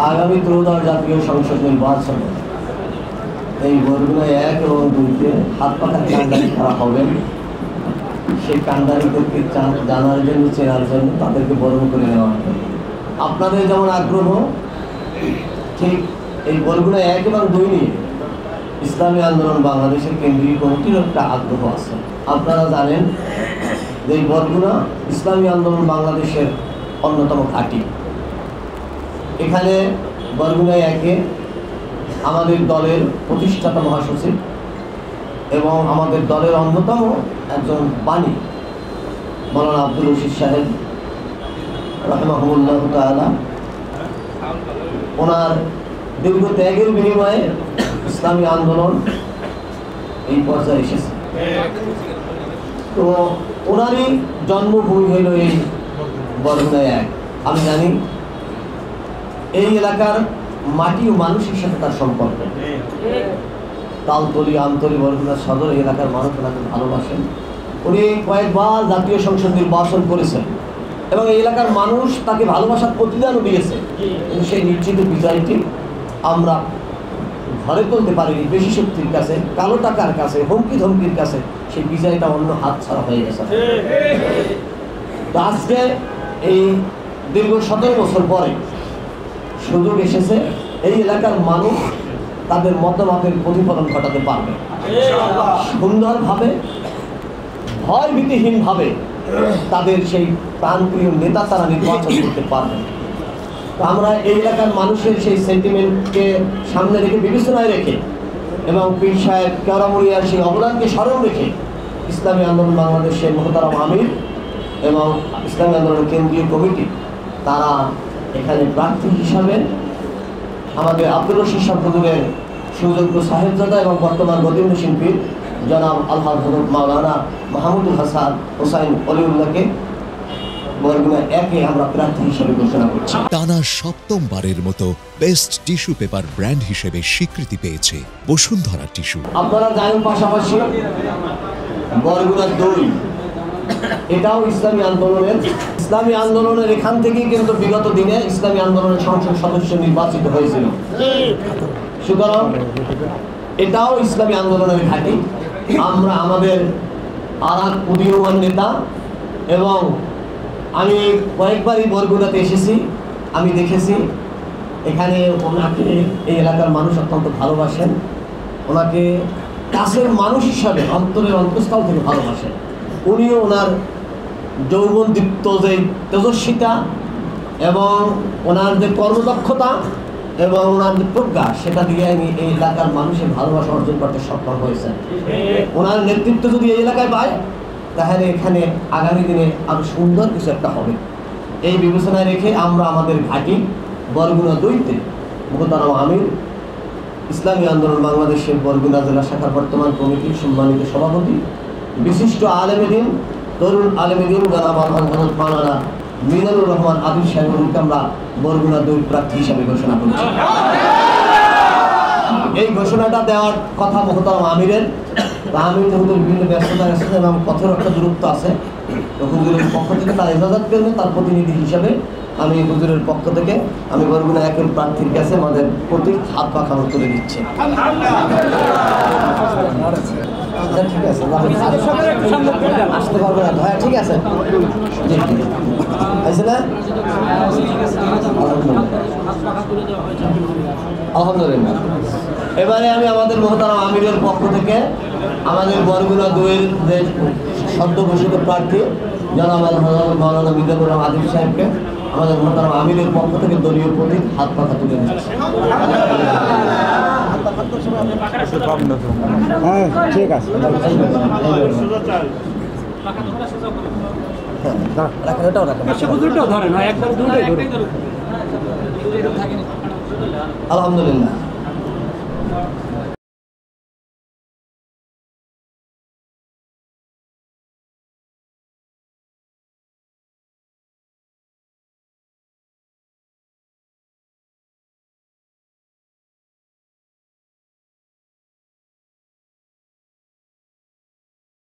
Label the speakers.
Speaker 1: আগামী ত্রয়োদশ জাতীয় সংসদ নির্বাচনে এই বরগুনা 1 এবং 2-তে হাত পাখা কান্ডারি করা হবে। সেই কান্ডারিদেরকে জানার জন্য, চেনার জন্য তাদেরকে বরণ করে নেওয়া হবে। আপনাদের যেমন আগ্রহ, ঠিক এই বরগুনা 1 এবং 2 নিয়ে ইসলামী আন্দোলন বাংলাদেশের কেন্দ্রীয় কমিটির একটা আগ্রহ আছে। আপনারা জানেন যে এই বরগুনা ইসলামী আন্দোলন বাংলাদেশের অন্যতম ঘাঁটি। এখানে বরগুনা 1-এ আমাদের দলের প্রতিষ্ঠাতা মহাসচিব এবং আমাদের দলের অন্যতম একজন বাণী মাওলানা আব্দুল রশিদ সাহেব রাহিমাহুল্লাহ তাআলা, ওনার দীর্ঘ ত্যাগের বিনিময়ে ইসলামী আন্দোলন এই পর্যায়ে এসেছে। তো ওনারই জন্মভূমি হইল এই বরগুনা 1। আমি জানি এই এলাকার মাটি ও মানুষের সাথে তার সম্পর্ক। তালতলি, আমতলি, বরগুনা সদর এলাকার মানুষ ওনাকে ভালোবাসেন। উনি কয়েকবার জাতীয় সংসদ নির্বাচন করেছেন এবং এই এলাকার মানুষ তাকে ভালোবাসার প্রতিদানও দিয়েছে। কিন্তু সেই নিশ্চিত বিজয়টি আমরা ঘরে তুলতে পারিনি। বেশি শক্তির কাছে, কালো টাকার কাছে, হুমকি ধমকির কাছে সেই বিজয়টা অন্য হাত ছাড়া হয়ে গেছে। তো আজকে এই দীর্ঘ 17 বছর পরে সুযোগ এসেছে, এই এলাকার মানুষ তাদের মতামতের প্রতিফলন ঘটাতে পারবে সুন্দরভাবে, ভয়ভীতিহীনভাবে তাদের সেই প্রাণপ্রিয় নেতা তারা নির্বাচন করতে পারবে। তো আমরা এই এলাকার মানুষের সেই সেন্টিমেন্টকে সামনে রেখে, বিবেচনায় রেখে এবং পীর সাহেব কেওড়ামুড়িয়ার সেই অবদানকে স্মরণ রেখে ইসলামী আন্দোলন বাংলাদেশের মোহতারাম আমির এবং ইসলামী আন্দোলনের কেন্দ্রীয় কমিটি তারা এখানে প্রার্থী হিসাবে আমাদের আব্দুল রশিদ সাহেব হুজুরের সুযোগ্য সাহেবজাদা এবং বর্তমান গদিন্য শিল্পী জনাব আলহাজ হযরত মাওলানা মাহমুদুল হাসান হোসাইন অলিউল্লাহকে বরগুনা 1-এ আমরা প্রার্থী হিসেবে ঘোষণা করছি।
Speaker 2: টানা 7ম-বারের মতো বেস্ট টিস্যু পেপার ব্র্যান্ড হিসেবে স্বীকৃতি পেয়েছে বসুন্ধরা টিস্যু।
Speaker 1: আপনারা জানেন পাশাপাশি বরগুনা 2 এটাও ইসলামী আন্দোলনের এখান থেকেই কিন্তু বিগত দিনে ইসলামী আন্দোলনের সংসদ সদস্য নির্বাচিত হয়েছিল। সুতরাং এটাও ইসলামী আন্দোলনের ঘাঁটি। আমরা আমাদের আরাক উদীয়মান নেতা এবং আমি কয়েকবারই বরগুনাতে এসেছি, আমি দেখেছি এখানে ওনাকে এই এলাকার মানুষ অত্যন্ত ভালোবাসেন। ওনাকে কাছের মানুষ হিসাবে অন্তরের অন্তঃস্থল থেকে ভালোবাসেন। উনিও ওনার যৌবনদীপ্ত যে তেজস্বিতা এবং ওনার যে কর্মদক্ষতা এবং ওনার যে প্রজ্ঞা, সেটা দিয়ে আমি এই এলাকার মানুষের ভালোবাসা অর্জন করতে সক্ষম হয়েছেন। ওনার নেতৃত্ব যদি এই এলাকায় পায় তাহলে এখানে আগামী দিনে আরো সুন্দর কিছু একটা হবে। এই বিবেচনায় রেখে আমরা আমাদের ঘাঁটি বরগুনা 2-তে মোহতারাম আমির ইসলামী আন্দোলন বাংলাদেশের বরগুনা জেলা শাখার বর্তমান কমিটির সম্মানিত সভাপতি, বিশিষ্ট আলেমে দ্বীন, তরুণ আলেমে দ্বীন জনাব হযরত মাওলানা মিজানুর রহমান আদিল সাহেবকে আমরা বরগুনা 2 প্রার্থী হিসাবে ঘোষণা করছি। এই ঘোষণাটা দেওয়ার কথা মোহতারাম আমিরের, আমির যেহেতু বিভিন্ন ব্যস্ততা আছে এবং পথের একটা দূরত্ব আছে, তো হুজুরের পক্ষ থেকে তার ইজাজত করবে, তার প্রতিনিধি হিসাবে আমি হুজুরের পক্ষ থেকে আমি বরগুনা 1-এর প্রার্থীর কাছে আমাদের প্রতীক হাত পাখা তুলে দিচ্ছি। ঠিক আছে, আসতে পারবে না? হ্যাঁ, ঠিক আছে, না? আলহামদুলিল্লাহ। এবারে আমি আমাদের মোহতারাম আমিরের পক্ষ থেকে আমাদের বরগুনা 2-এর যে সদ্য ঘোষিত প্রার্থী জনাব মাওলানা মিজানুর রহমান আদিল সাহেবকে আমাদের মোহতারাম আমিরের পক্ষ থেকে দলীয় প্রতীক হাত পাখা তুলে দিচ্ছি।
Speaker 3: হ্যাঁ, ঠিক আছে।
Speaker 1: আলহামদুলিল্লাহ।